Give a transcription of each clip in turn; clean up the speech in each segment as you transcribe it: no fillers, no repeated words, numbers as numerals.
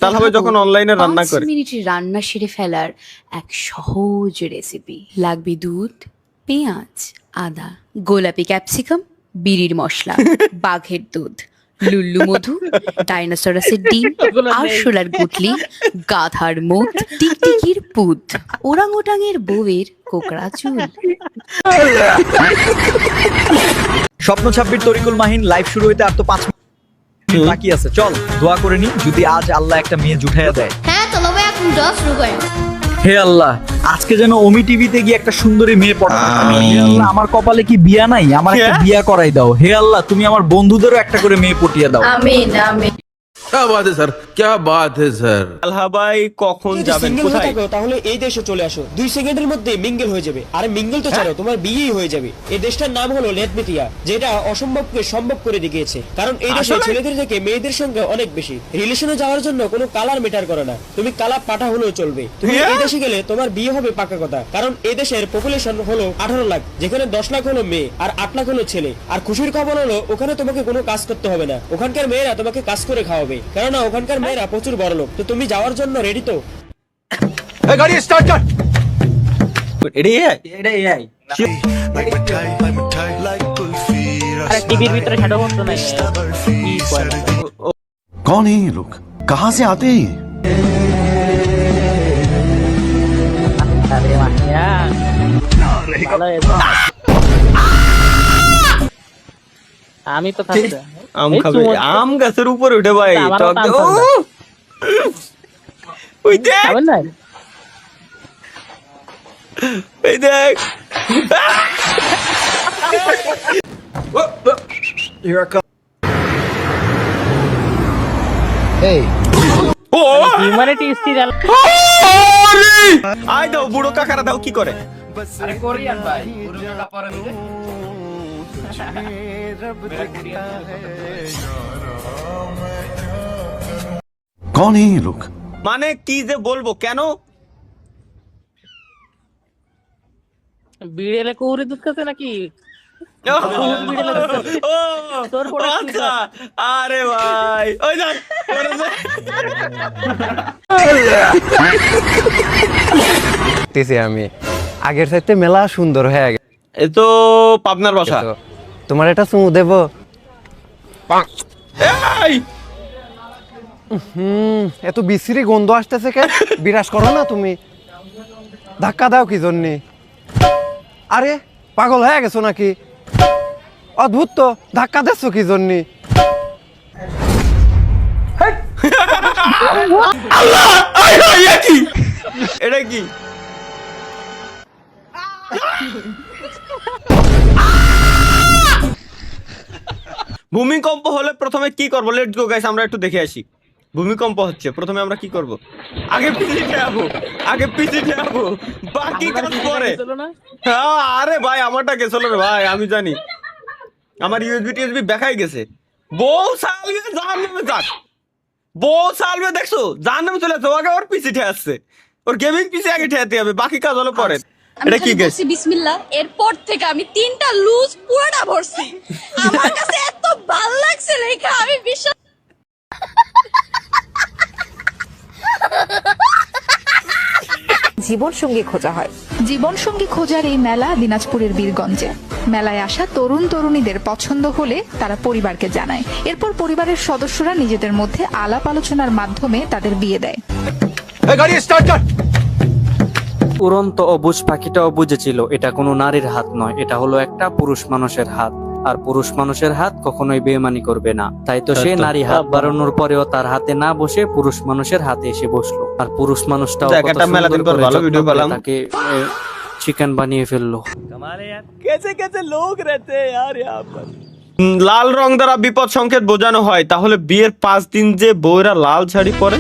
তাহলে হবে যখন অনলাইনে রান্না করে। 5 মিনিটে রান্না সেরে ফেলার এক সহজ রেসিপি। লাগবে দুধ, পেঁয়াজ, আদা, গোলাপি ক্যাপসিকাম, বিড়ির মশলা, বাঘের দুধ, লুল্লু মধু, ডাইনোসরাসের ডিম, আরশোলার গুটলি, গাধার মুখ, টিকটিকির পুত, ওরাংওটাঙের বউয়ের কোকড়া চুল। স্বপ্ন ছাব্বির তরিকুল মাহিন লাইভ শুরু হইতে আর তো 5 মিনিট বাকি আছে। চল দোয়া করে নি, যদি আজ আল্লাহ একটা মেয়ে জুটাইয়া দেয়। হ্যাঁ তো লবে এখন ড্র শুরু করেন। হে আল্লাহ, আজকে যেন ওমি টিভিতে গিয়ে একটা সুন্দরী মেয়ে পড়া। হে আল্লাহ, আমার কপালে কি বিয়া নাই? আমার একটা বিয়া করাই দাও। হে আল্লাহ, তুমি আমার বন্ধুদেরও একটা করে মেয়ে পটিয়ে দাও। আমিন আমিন। क्या बात है सर, क्या बात है सर। আলহা ভাই কখন যদি যাবেন, সিঙ্গেল হয়ে কোথায়? থাকো তাহলে এই দেশে চলে আসো, 2 সেকেন্ডের মধ্যে মিঙ্গেল হয়ে যাবে। আরে মিঙ্গেল তো ছাড়ো, তোমার বিয়েই হয়ে যাবে। এই দেশটার নাম হলো লেথমিতিয়া, যেটা অসম্ভবকে সম্ভব করে দেখিয়েছে। কারণ এই দেশে আসলে? ছেলেদের থেকে মেয়েদের সংখ্যা অনেক বেশি। রিলেশনে যাওয়ার জন্য কোনো কালার ম্যাটার করে না, তুমি কালা পাঠা হলেও চলবে। তুমি হ্যাঁ? এই দেশে গেলে তোমার বিয়ে হবে পাকা কথা। কারণ এই দেশের পপুলেশন হলো 18 লাখ, যেখানে 10 লাখ হলো মেয়ে আর 8 লাখ হলো ছেলে। আর খুশির খবর হলো ওখানে তোমাকে কোনো কাজ করতে হবে না, ওখানকার মেয়েরা তোমাকে কাজ করে খাওয়াবে। কারণ ওখানকার মেয়েরা প্রচুর বড় লোক। তো তুমি যাওয়ার জন্য রেডি তো? গাড়ি স্টার্ট কর। এটা AI? এটা এআই। আরে টিভির ভিতরে শ্যাডো বক্স নাই কি কয় না? कौन है ये लोग, कहाँ से आते हैं ये? আরে মাহিয়া ভালো হয়েছে। আমি তো থাকতে আম এই খাবে, চুমো- আম গাছের উপরে উঠে ভাই আমারও টক তো আম দে- ও! খাবে। ওই দেখ, খাবেন না? ওই দেখ। Here I come. ও হিউম্যানিটি স্টিল আই দাও, বুড়ো কাকারা দাও কি করে? कौन है ये लोग? মানে কি যে বলবো, কেন? বিড়েলে কুহুরি দুধ খাচ্ছে নাকি? ও, তোর পড়া কি আচ্ছা, আরে ভাই ওই দেখ, দেখতেছি আমি আগের চাইতে মেলা সুন্দর হয়ে গেছে। এ তো পাবনার বাসা। তোমার এটা চুমু দেব? এই এত বিশ্রী গন্ধ আসতেছে কে? বিরাজ করো না তুমি, ধাক্কা দাও কি জন্যে? আরে পাগল হয়ে গেছো নাকি? অদ্ভুত তো, ধাক্কা দিচ্ছ কি জন্যে? এটা কি? ভূমিকম্প হলে প্রথমে কি করবো? লেটস গো গাইস, আমরা একটু দেখে আসি। ভূমিকম্প হচ্ছে, প্রথমে আমরা কি করব? আগে পিছিয়ে যাবো, আগে পিছিয়ে যাবো, বাকি কাজ পরে। চলো না হ্যাঁ, আরে ভাই আমারটা গেছিল রে ভাই, আমি জানি। আমার ইউএসবি টিএসবি দেখাই গেছে। বউ সালবে জাহান্নামে যাক, বউ সালবে দেখছো জাহান্নামে চলে যাচ্ছে, আগে ওর পিছিয়ে ঠে আসছে, ওর গেমিং পিছিয়ে আগে ঠেয়াতে হবে, বাকি কাজ হলো পরে। এটা কি গেছে? বিসমিল্লাহ, এরপর থেকে আমি 3টা লুজ পুরোটা ভরছি। আমার কাছে এত ভালো লাগছে লেখা, আমি বিশ্বাস জীবন সঙ্গী খোঁজা হয়। জীবন সঙ্গী খোঁজার এই মেলা দিনাজপুরের বীরগঞ্জে। মেলায় আসা তরুণ তরুণীদের পছন্দ হলে তারা পরিবারকে জানায়। এরপর পরিবারের সদস্যরা নিজেদের মধ্যে আলাপ আলোচনার মাধ্যমে তাদের বিয়ে দেয়। গাড়ি স্টার্ট কর। উড়ন্ত অবুঝ পাখিটাও বুঝেছিল এটা কোনো নারীর হাত নয়, এটা হলো একটা পুরুষ মানুষের হাত। আর পুরুষ মানুষের হাত কখনোই বেইমানি করবে না। তাই তো সে নারী হাত বাড়ানোর পরেও তার হাতে না বসে পুরুষ মানুষের হাতে এসে বসলো। আর পুরুষ মানুষটাও দেখ, কত একটা মেলা দিন সুন্দর পর করে ভালো যত্ন ভিডিও করে পেলাম। তাকে চিকেন বানিয়ে ফেললো। कैसे कैसे लोग रहते हैं यार यहाँ पर। লাল রং দ্বারা বিপদ সংকেত বোঝানো হয়, তাহলে বিয়ের 5 দিন যে বউরা লাল শাড়ি পরে?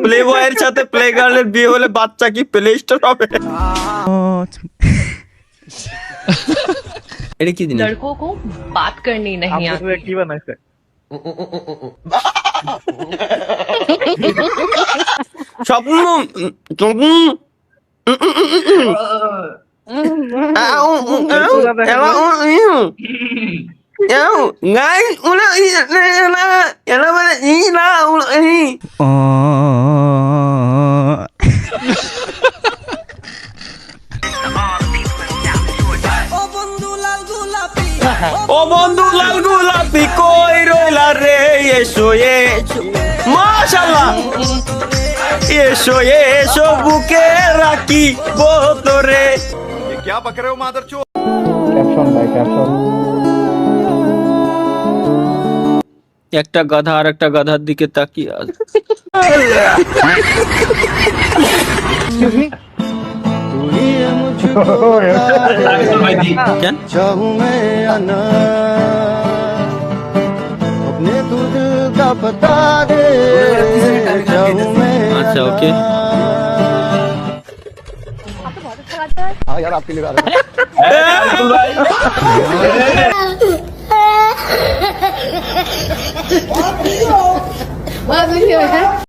প্লে বয়ের সাথে প্লে গার্লের বিয়ে হলে বাচ্চা কি প্লে স্টোর হবে? এটা কি জিনিস? लड़कों को बात करनी नहीं आती। কি বানাইছে? স্বপ্ন স্বপ্ন ও বন্ধু লাল গোলাপি কই রইলা রে, এসো এসো, মাশাআল্লাহ, এসো এসো বুকে রাখি তোরে। একটা গাধা আর একটা গাধার দিকে তাকিয়ে আছে। কেন? আচ্ছা ওকে। यार आपके लिए